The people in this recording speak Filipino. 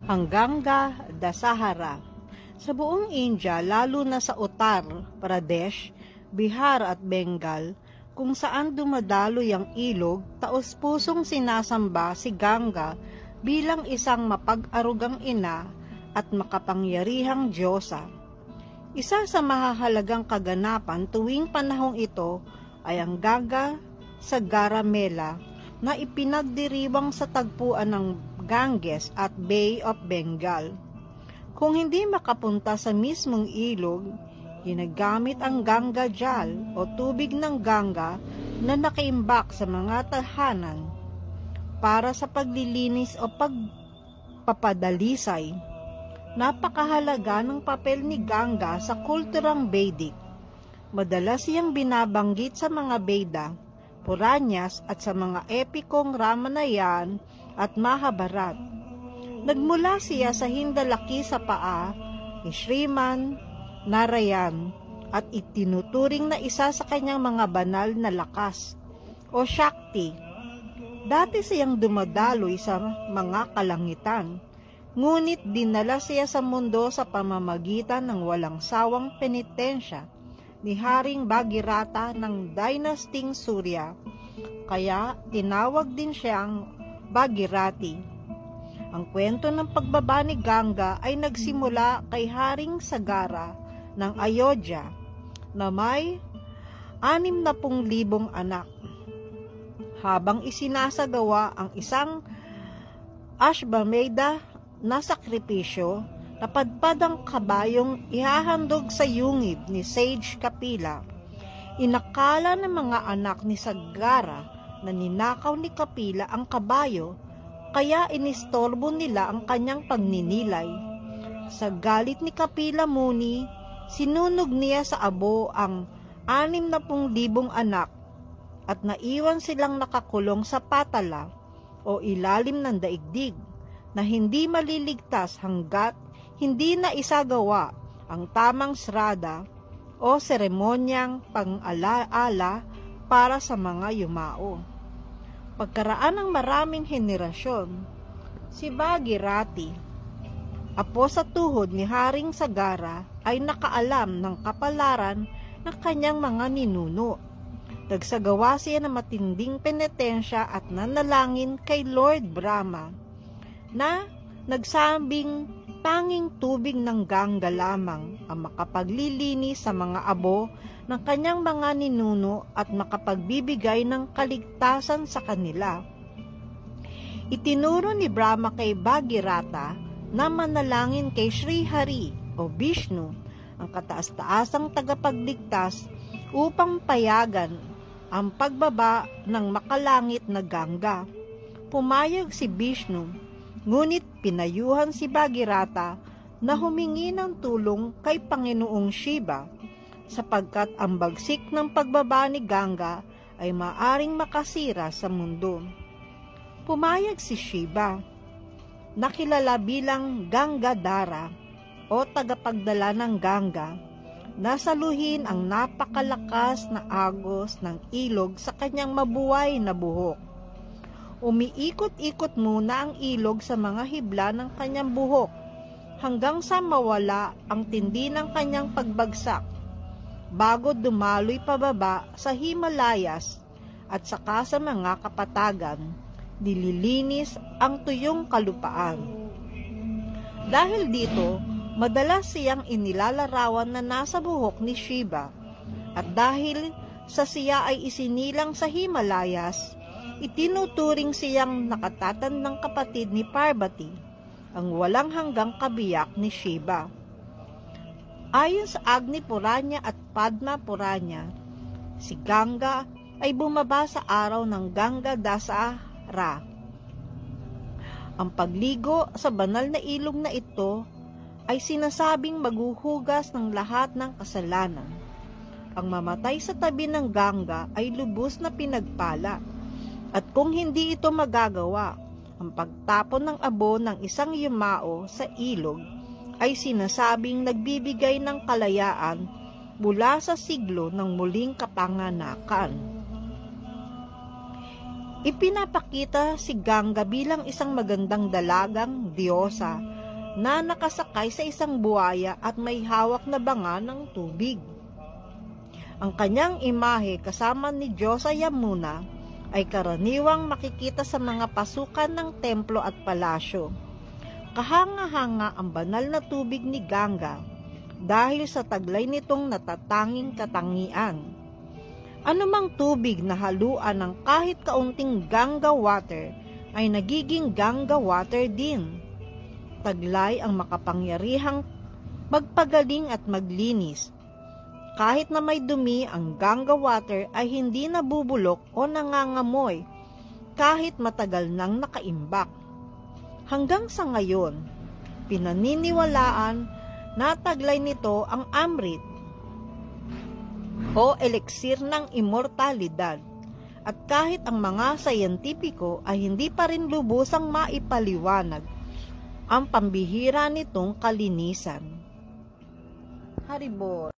hanggang Sahara. Sa buong India, lalo na sa Uttar Pradesh, Bihar at Bengal, kung saan dumadaloy ang ilog, taos-pusong sinasamba si Ganga bilang isang mapag-arugang ina at makapangyarihang Diyosa. Isa sa mahahalagang kaganapan tuwing panahong ito ay ang Ganga Sagara Mela na ipinagdiriwang sa tagpuan ng Ganges at Bay of Bengal. Kung hindi makapunta sa mismong ilog, ginagamit ang Ganga Jal o tubig ng Ganga na nakaimbak sa mga tahanan para sa paglilinis o pagpapadalisay. Napakahalaga ng papel ni Ganga sa kulturang Vedic. Madalas siyang binabanggit sa mga Veda, Puranyas at sa mga epikong Ramayana at Mahabharat. Nagmula siya sa hindalaki sa paa ni Sriman Narayan at itinuturing na isa sa kanyang mga banal na lakas o Shakti. Dati siyang dumadaloy sa mga kalangitan, ngunit dinala siya sa mundo sa pamamagitan ng walang sawang penitensya ni Haring Bhagirata ng Dynasting Surya, kaya tinawag din siyang Bhagirati. Ang kwento ng pagbaba ni Ganga ay nagsimula kay Haring Sagara ng Ayodhya na may 60,000 anak. Habang isinasagawa ang isang Ashvamedha na sakripisyo, napadpad ang kabayong ihahandog sa yungib ni Sage Kapila. Inakala ng mga anak ni Sagara na ninakaw ni Kapila ang kabayo, kaya inistorbo nila ang kanyang pagninilay. Sa galit ni Kapila Muni, sinunog niya sa abo ang 60,000 anak at naiwan silang nakakulong sa patala o ilalim ng daigdig na hindi maliligtas hanggat hindi na isagawa ang tamang srada o seremonyang pang-alaala para sa mga yumao. Pagkaraan ng maraming henerasyon, si Bhagirati, apo sa tuhod ni Haring Sagara, ay nakaalam ng kapalaran ng kanyang mga ninuno. Nagsagawa siya ng matinding penitensya at nanalangin kay Lord Brahma na nagsabing tanging tubig ng Ganga lamang ang makapaglilinis sa mga abo ng kanyang mga ninuno at makapagbibigay ng kaligtasan sa kanila. Itinuro ni Brahma kay Bhagirata na manalangin kay Sri Hari o Vishnu, ang kataas-taasang tagapagligtas, upang payagan ang pagbaba ng makalangit na Ganga. Pumayag si Vishnu, ngunit pinayuhan si Bhagirata na humingi ng tulong kay Panginoong Shiva, sapagkat ang bagsik ng pagbaba ni Ganga ay maaring makasira sa mundo. Pumayag si Shiva, nakilala bilang Gangadhara o tagapagdala ng Ganga, na saluhin ang napakalakas na agos ng ilog sa kanyang mabuhay na buhok. Umiikot-ikot muna ang ilog sa mga hibla ng kanyang buhok hanggang sa mawala ang tindi ng kanyang pagbagsak, bago dumaloy pababa sa Himalayas at saka sa mga kapatagan, nililinis ang tuyong kalupaan. Dahil dito, madalas siyang inilalarawan na nasa buhok ni Shiva, at dahil sa siya ay isinilang sa Himalayas, itinuturing siyang nakatatandang kapatid ni Parvati, ang walang hanggang kabiyak ni Shiva. Ayon sa Agni Puranya at Padma Puranya, si Ganga ay bumaba sa araw ng Ganga Dasahara. Ang pagligo sa banal na ilog na ito ay sinasabing maghuhugas ng lahat ng kasalanan. Ang mamatay sa tabi ng Ganga ay lubos na pinagpala, at kung hindi ito magagawa, ang pagtapon ng abo ng isang yumao sa ilog ay sinasabing nagbibigay ng kalayaan mula sa siglo ng muling kapanganakan. Ipinapakita si Ganga bilang isang magandang dalagang diyosa na nakasakay sa isang buhaya at may hawak na banga ng tubig. Ang kanyang imahe kasama ni Diyosa Yamuna ay karaniwang makikita sa mga pasukan ng templo at palasyo. Kahanga-hanga ang banal na tubig ni Ganga dahil sa taglay nitong natatanging katangian. Anumang tubig na haluan ng kahit kaunting Ganga water ay nagiging Ganga water din. Taglay ang makapangyarihang magpagaling at maglinis. Kahit na may dumi, ang Ganga water ay hindi nabubulok o nangangamoy kahit matagal nang nakaimbak. Hanggang sa ngayon, pinaniniwalaan na taglay nito ang Amrit o eliksir ng immortalidad. At kahit ang mga sayentipiko ay hindi pa rin lubusang maipaliwanag ang pambihira nitong kalinisan. Haribol.